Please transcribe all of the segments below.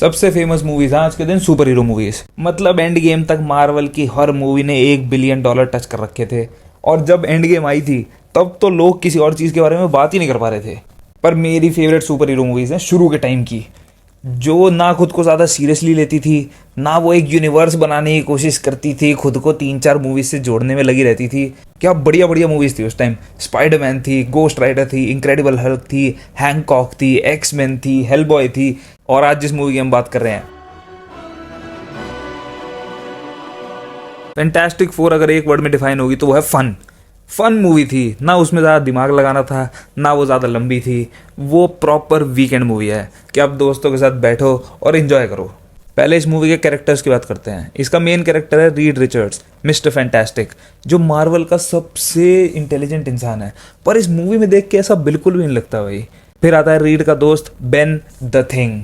सबसे famous movies है आज के दिन सुपर हीरो मूवीज। मतलब एंड गेम तक मार्वल की हर मूवी ने $1 बिलियन टच कर रखे थे, और जब एंड गेम आई थी तब तो लोग किसी और चीज़ के बारे में बात ही नहीं कर पा रहे थे। पर मेरी फेवरेट सुपर हीरो मूवीज हैं शुरू के टाइम की, जो ना खुद को ज़्यादा सीरियसली लेती थी, ना वो एक यूनिवर्स बनाने की कोशिश करती थी, खुद को 3-4 मूवीज से जोड़ने में लगी रहती थी। क्या बढ़िया बढ़िया मूवीज थी उस टाइम। स्पाइडरमैन थी, गोस्ट राइडर थी, इनक्रेडिबल हल्क थी, हैंकॉक थी, एक्समैन थी, हेलबॉय थी, और आज जिस मूवी की हम बात कर रहे हैं फैंटास्टिक फोर, अगर एक वर्ड में डिफाइन होगी तो वो है फन। फन मूवी थी, ना उसमें ज़्यादा दिमाग लगाना था, ना वो ज़्यादा लंबी थी। वो प्रॉपर वीकेंड मूवी है कि आप दोस्तों के साथ बैठो और इन्जॉय करो। पहले इस मूवी के कैरेक्टर्स की बात करते हैं। इसका मेन कैरेक्टर है रीड रिचर्ड्स, मिस्टर फैंटास्टिक, जो मार्वल का सबसे इंटेलिजेंट इंसान है। पर इस मूवी में देख के ऐसा बिल्कुल भी नहीं लगता भाई। फिर आता है रीड का दोस्त बेन द थिंग।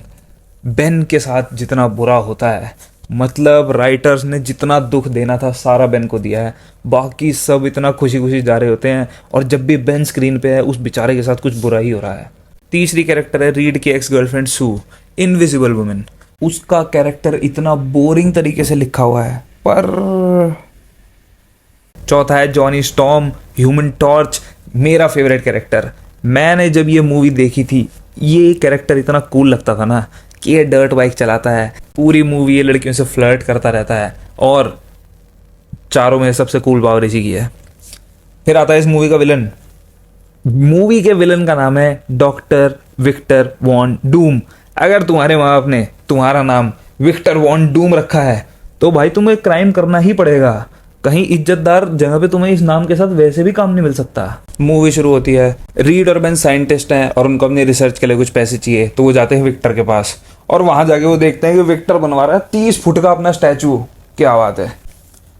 बेन के साथ जितना बुरा होता है, मतलब राइटर्स ने जितना दुख देना था सारा बेन को दिया है। बाकी सब इतना खुशी खुशी जा रहे होते हैं, और जब भी बेन स्क्रीन पे है उस बेचारे के साथ कुछ बुरा ही हो रहा है। तीसरी कैरेक्टर है रीड की एक्स गर्लफ्रेंड सू, इनविजिबल वुमेन। उसका कैरेक्टर इतना बोरिंग तरीके से लिखा हुआ है। पर चौथा है जॉनी स्टॉर्म, ह्यूमन टॉर्च, मेरा फेवरेट कैरेक्टर। मैंने जब ये मूवी देखी थी, ये कैरेक्टर इतना कूल लगता था ना कि ये डर्ट बाइक चलाता है, पूरी मूवी ये लड़कियों से फ्लर्ट करता रहता है, और चारों में सबसे कूल पावर इसी की है। फिर आता है इस मूवी का विलन। मूवी के विलन का नाम है डॉक्टर विक्टर वॉन डूम। अगर तुम्हारे माँ बाप ने तुम्हारा नाम विक्टर वॉन डूम रखा है तो भाई तुम्हें क्राइम करना ही पड़ेगा। कहीं इज्जतदार जगह पे तुम्हें इस नाम के साथ वैसे भी काम नहीं मिल सकता। मूवी शुरू होती है, रीड और बेन साइंटिस्ट हैं और उनको अपनी रिसर्च के लिए कुछ पैसे चाहिए, तो वो जाते हैं विक्टर के पास, और वहां जाके वो देखते हैं कि विक्टर बनवा रहा है 30 फुट का अपना स्टैचू। क्या बात है।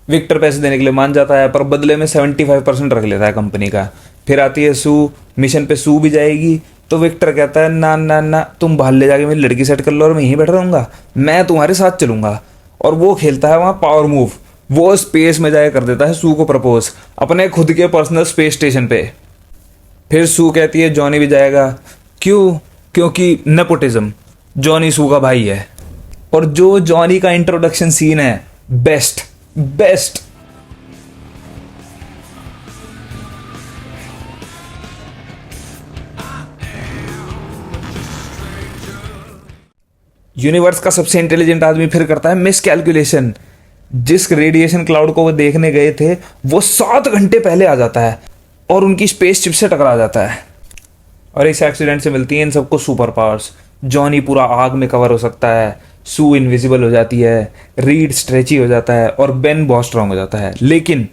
विक्टर पैसे देने के लिए मान जाता है, पर बदले में 75% रख लेता है कंपनी का। फिर आती है सू, मिशन पे सू भी जाएगी, तो विक्टर कहता है ना ना ना, तुम बाहर ले जाके मेरी लड़की सेट कर लो और मैं यहीं बैठ रहूंगा, मैं तुम्हारे साथ चलूंगा। और वो खेलता है वहां पावर मूव, वो स्पेस में जाके कर देता है सू को प्रपोज अपने खुद के पर्सनल स्पेस स्टेशन पे। फिर सू कहती है जॉनी भी जाएगा। क्यों? क्योंकि नेपोटिज्म, जॉनी सू का भाई है। और जो जॉनी का इंट्रोडक्शन सीन है, बेस्ट बेस्ट। यूनिवर्स का सबसे इंटेलिजेंट आदमी फिर करता है मिस कैलकुलेशन। जिस रेडिएशन क्लाउड को वो देखने गए थे वो 7 घंटे पहले आ जाता है और उनकी स्पेसशिप से टकरा जाता है, और इस एक्सीडेंट से मिलती है इन सबको सुपर पावर्स। जॉनी पूरा आग में कवर हो सकता है, सू इनविजिबल हो जाती है, रीड स्ट्रेची हो जाता है, और बेन बहुत स्ट्रांग हो जाता है। लेकिन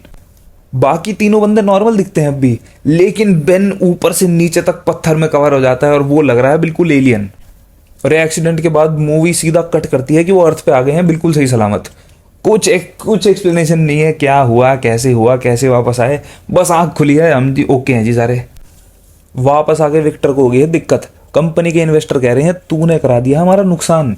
बाकी तीनों बंदे नॉर्मल दिखते हैं अब भी, लेकिन बेन ऊपर से नीचे तक पत्थर में कवर हो जाता है और वो लग रहा है बिल्कुल एलियन। और एक्सीडेंट के बाद मूवी सीधा कट करती है कि वो अर्थ पे आ गए हैं बिल्कुल सही सलामत। कुछ एक्सप्लेनेशन नहीं है, क्या हुआ, कैसे वापस आए, बस आंख खुली है, हम जी ओके हैं जी सारे। वापस आके विक्टर को हो गई है दिक्कत। कंपनी के इन्वेस्टर कह रहे हैं तूने करा दिया हमारा नुकसान।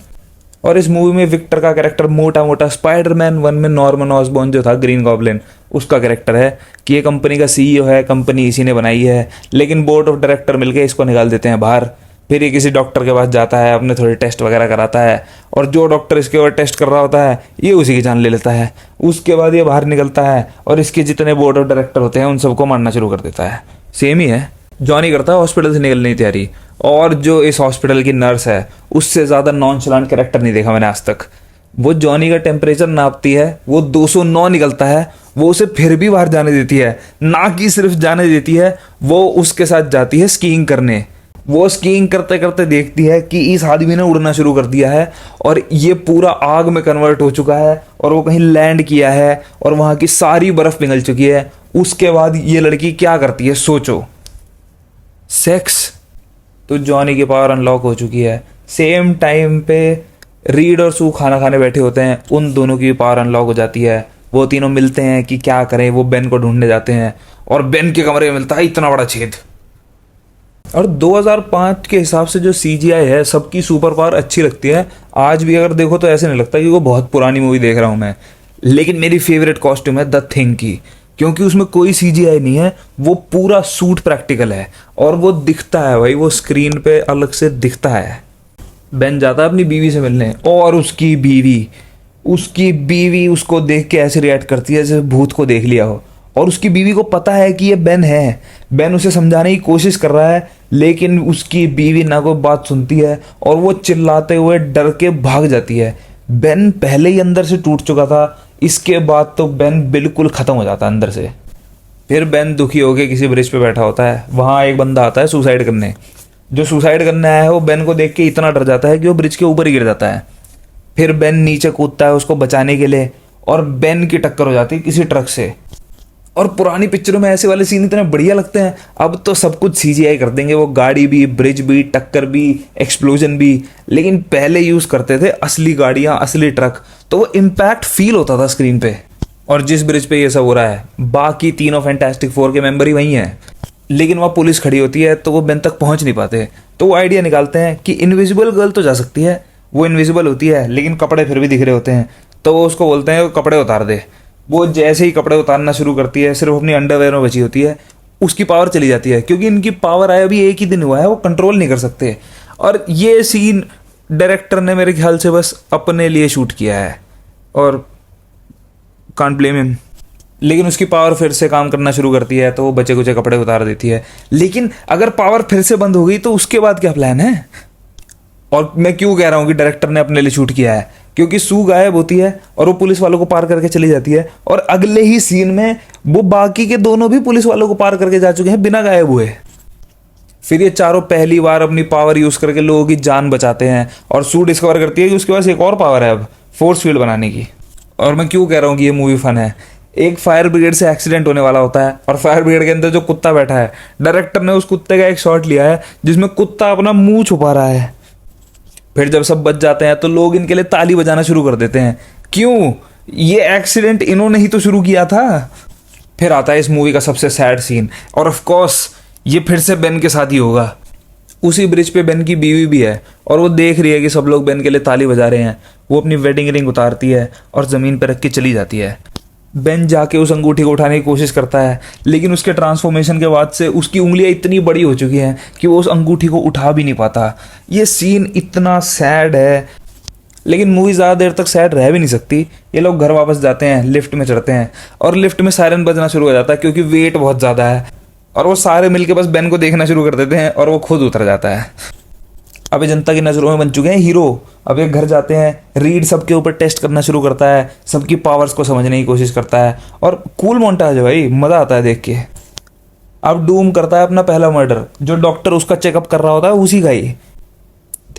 और इस मूवी में विक्टर का कैरेक्टर मोटा मोटा स्पाइडरमैन 1 में नॉर्मन ऑसबॉर्न जो था ग्रीन गॉब्लिन, उसका कैरेक्टर है कि ये कंपनी का सीईओ है, कंपनी इसी ने बनाई है, लेकिन बोर्ड ऑफ डायरेक्टर मिलके इसको निकाल देते हैं बाहर। फिर ये किसी डॉक्टर के पास जाता है, अपने थोड़े टेस्ट वगैरह कराता है, और जो डॉक्टर इसके ऊपर टेस्ट कर रहा होता है ये उसी की जान ले लेता है। उसके बाद ये बाहर निकलता है और इसके जितने बोर्ड ऑफ डायरेक्टर होते हैं उन सबको मारना शुरू कर देता है। सेम ही है। जॉनी करता है हॉस्पिटल से निकलने की तैयारी, और जो इस हॉस्पिटल की नर्स है उससे ज़्यादा नॉनचलांट कैरेक्टर नहीं देखा मैंने आज तक। वो जॉनी का टेम्परेचर नापती है, वो 209 निकलता है, वो उसे फिर भी बाहर जाने देती है। ना कि सिर्फ जाने देती है, वो उसके साथ जाती है स्कीइंग करने। वो स्कीइंग करते करते देखती है कि इस आदमी ने उड़ना शुरू कर दिया है और ये पूरा आग में कन्वर्ट हो चुका है, और वो कहीं लैंड किया है और वहाँ की सारी बर्फ पिघल चुकी है। उसके बाद ये लड़की क्या करती है सोचो, सेक्स। तो जॉनी की पावर अनलॉक हो चुकी है। सेम टाइम पे रीड और सू खाना खाने बैठे होते हैं, उन दोनों की पावर अनलॉक हो जाती है। वो तीनों मिलते हैं कि क्या करें, वो बेन को ढूंढने जाते हैं, और बेन के कमरे में मिलता है इतना बड़ा छेद। और 2005 के हिसाब से जो CGI है, सबकी सुपर पावर अच्छी लगती है। आज भी अगर देखो तो ऐसे नहीं लगता कि वो बहुत पुरानी मूवी देख रहा हूँ मैं। लेकिन मेरी फेवरेट कॉस्ट्यूम है द थिंग की, क्योंकि उसमें कोई CGI नहीं है, वो पूरा सूट प्रैक्टिकल है और वो दिखता है भाई, वो स्क्रीन पे अलग से दिखता है। बेन जाता है अपनी बीवी से मिलने, और उसकी बीवी उसको देख के ऐसे रिएक्ट करती है जैसे भूत को देख लिया हो। और उसकी बीवी को पता है कि ये बेन है। बेन उसे समझाने की कोशिश कर रहा है, लेकिन उसकी बीवी ना कोई बात सुनती है और वो चिल्लाते हुए डर के भाग जाती है। बेन पहले ही अंदर से टूट चुका था, इसके बाद तो बेन बिल्कुल ख़त्म हो जाता है अंदर से। फिर बेन दुखी होकर किसी ब्रिज पे बैठा होता है, वहाँ एक बंदा आता है सुसाइड करने। जो सुसाइड करने आया है वो बेन को देख के इतना डर जाता है कि वो ब्रिज के ऊपर ही गिर जाता है। फिर बेन नीचे कूदता है उसको बचाने के लिए, और बेन की टक्कर हो जाती है किसी ट्रक से। और पुरानी पिक्चरों में ऐसे वाले सीन इतने बढ़िया लगते हैं। अब तो सब कुछ सीजीआई कर देंगे, वो गाड़ी भी, ब्रिज भी, टक्कर भी, एक्सप्लोजन भी। लेकिन पहले यूज़ करते थे असली गाड़ियाँ, असली ट्रक, तो वो इम्पैक्ट फील होता था स्क्रीन पे। और जिस ब्रिज पे ये सब हो रहा है, बाकी तीनों फैंटास्टिक फोर के मेंबर ही वही हैं, लेकिन वहाँ पुलिस खड़ी होती है तो वो बेन तक पहुँच नहीं पाते। तो वो आइडिया निकालते हैं कि इनविजिबल गर्ल तो जा सकती है। वो इनविजिबल होती है लेकिन कपड़े फिर भी दिख रहे होते हैं, तो वो उसको बोलते हैं कपड़े उतार दे। वो जैसे ही कपड़े उतारना शुरू करती है, सिर्फ अपनी अंडरवेयर में बची होती है, उसकी पावर चली जाती है। क्योंकि इनकी पावर आया अभी एक ही दिन हुआ है, वो कंट्रोल नहीं कर सकते। और ये सीन डायरेक्टर ने मेरे ख्याल से बस अपने लिए शूट किया है, और कांट ब्लेम हिम। लेकिन उसकी पावर फिर से काम करना शुरू करती है, तो वो बचे कुचे कपड़े उतार देती है। लेकिन अगर पावर फिर से बंद हो गई तो उसके बाद क्या प्लान है? और मैं क्यों कह रहा हूँ कि डायरेक्टर ने अपने लिए शूट किया है, क्योंकि सू गायब होती है और वो पुलिस वालों को पार करके चली जाती है, और अगले ही सीन में वो बाकी के दोनों भी पुलिस वालों को पार करके जा चुके हैं बिना गायब हुए। फिर ये चारों पहली बार अपनी पावर यूज करके लोगों की जान बचाते हैं, और सू डिस्कवर करती है कि उसके पास एक और पावर है अब, फोर्स फील्ड बनाने की। और मैं क्यों कह रहा हूँ कि ये मूवी फन है। एक फायर ब्रिगेड से एक्सीडेंट होने वाला होता है, और फायर ब्रिगेड के अंदर जो कुत्ता बैठा है, डायरेक्टर ने उस कुत्ते का एक शॉट लिया है जिसमें कुत्ता अपना मुंह छुपा रहा है। फिर जब सब बच जाते हैं तो लोग इनके लिए ताली बजाना शुरू कर देते हैं। क्यों? ये एक्सीडेंट इन्होंने ही तो शुरू किया था। फिर आता है इस मूवी का सबसे सैड सीन, और ऑफ कोर्स ये फिर से बेन के साथ ही होगा। उसी ब्रिज पे बेन की बीवी भी है, और वो देख रही है कि सब लोग बेन के लिए ताली बजा रहे हैं। वो अपनी वेडिंग रिंग उतारती है और ज़मीन पर रख के चली जाती है। बेन जाके उस अंगूठी को उठाने की कोशिश करता है, लेकिन उसके ट्रांसफॉर्मेशन के बाद से उसकी उंगलियां इतनी बड़ी हो चुकी हैं कि वो उस अंगूठी को उठा भी नहीं पाता। ये सीन इतना सैड है, लेकिन मूवी ज़्यादा देर तक सैड रह भी नहीं सकती। ये लोग घर वापस जाते हैं, लिफ्ट में चढ़ते हैं, और लिफ्ट में सायरन बजना शुरू हो जाता है क्योंकि वेट बहुत ज़्यादा है, और वो सारे मिलके बस बेन को देखना शुरू कर देते हैं, और वो खुद उतर जाता है। अब ये जनता की नज़रों में बन चुके हैं हीरो। अब ये घर जाते हैं, रीड सबके ऊपर टेस्ट करना शुरू करता है, सबकी पावर्स को समझने की कोशिश करता है, और कूल मोन्टाज है भाई, मज़ा आता है देख के। अब डूम करता है अपना पहला मर्डर, जो डॉक्टर उसका चेकअप कर रहा होता है उसी का ही।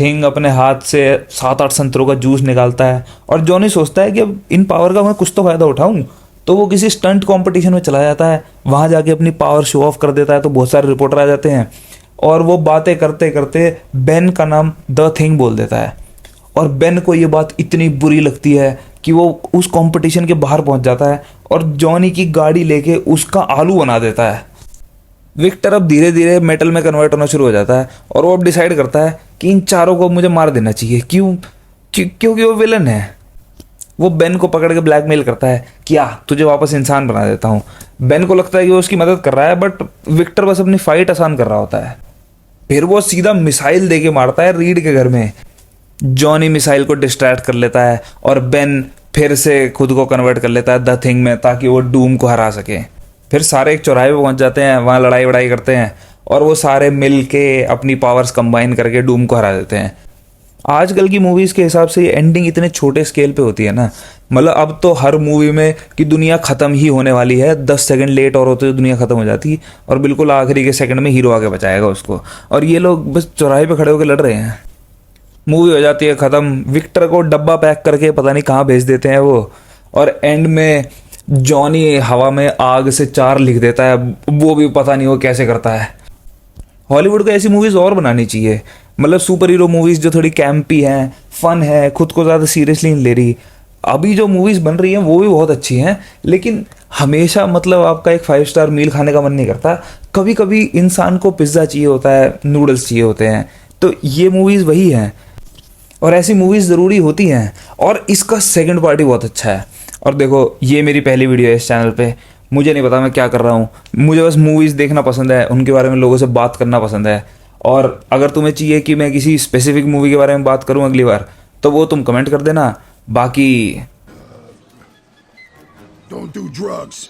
थिंग अपने हाथ से 7-8 संतरों का जूस निकालता है, और जॉनी सोचता है कि अब इन पावर का मैं कुछ तो फ़ायदा उठाऊं, तो वो किसी स्टंट कंपटीशन में चला जाता है। वहाँ जाके अपनी पावर शो ऑफ कर देता है, तो बहुत सारे रिपोर्टर आ जाते हैं, और वो बातें करते करते बेन का नाम द थिंग बोल देता है। और बेन को ये बात इतनी बुरी लगती है कि वो उस कंपटीशन के बाहर पहुंच जाता है और जॉनी की गाड़ी लेके उसका आलू बना देता है। विक्टर अब धीरे धीरे मेटल में कन्वर्ट होना शुरू हो जाता है, और वो अब डिसाइड करता है कि इन चारों को मुझे मार देना चाहिए। क्योंकि वो विलन है। वो बेन को पकड़ के ब्लैकमेल करता है कि तुझे वापस इंसान बना देता हूँ। बेन को लगता है कि वो उसकी मदद कर रहा है, बट विक्टर बस अपनी फाइट आसान कर रहा होता है। फिर वो सीधा मिसाइल दे के मारता है रीड के घर में। जॉनी मिसाइल को डिस्ट्रैक्ट कर लेता है, और बेन फिर से खुद को कन्वर्ट कर लेता है द थिंग में, ताकि वो डूम को हरा सके। फिर सारे एक चौराहे पे पहुंच जाते हैं, वहाँ लड़ाई वड़ाई करते हैं, और वो सारे मिल के अपनी पावर्स कंबाइन करके डूम को हरा देते हैं। आजकल की मूवीज़ के हिसाब से ये एंडिंग इतने छोटे स्केल पे होती है ना, मतलब अब तो हर मूवी में कि दुनिया ख़त्म ही होने वाली है, 10 सेकंड लेट और होते तो दुनिया ख़त्म हो जाती, और बिल्कुल आखिरी के सेकंड में हीरो आके बचाएगा उसको, और ये लोग बस चौराहे पे खड़े होकर लड़ रहे हैं। मूवी हो जाती है ख़त्म। विक्टर को डब्बा पैक करके पता नहीं कहाँ भेज देते हैं वो, और एंड में जॉनी हवा में आग से 4 लिख देता है, वो भी पता नहीं वो कैसे करता है। हॉलीवुड को ऐसी मूवीज़ और बनानी चाहिए, मतलब सुपर हीरो मूवीज़ जो थोड़ी कैंपी हैं, फन है, खुद को ज़्यादा सीरियसली नहीं ले रही। अभी जो मूवीज़ बन रही हैं वो भी बहुत अच्छी हैं, लेकिन हमेशा मतलब आपका एक 5 स्टार मील खाने का मन नहीं करता। कभी कभी इंसान को पिज़्ज़ा चाहिए होता है, नूडल्स चाहिए होते हैं, तो ये मूवीज़ वही हैं, और ऐसी मूवीज़ ज़रूरी होती हैं। और इसका सेकंड पार्ट ही बहुत अच्छा है। और देखो, ये मेरी पहली वीडियो है इस चैनल पे, मुझे नहीं पता मैं क्या कर रहा हूँ, मुझे बस मूवीज़ देखना पसंद है, उनके बारे में लोगों से बात करना पसंद है, और अगर तुम्हें चाहिए कि मैं किसी स्पेसिफिक मूवी के बारे में बात करूं अगली बार, तो वो तुम कमेंट कर देना। बाकी Don't do drugs.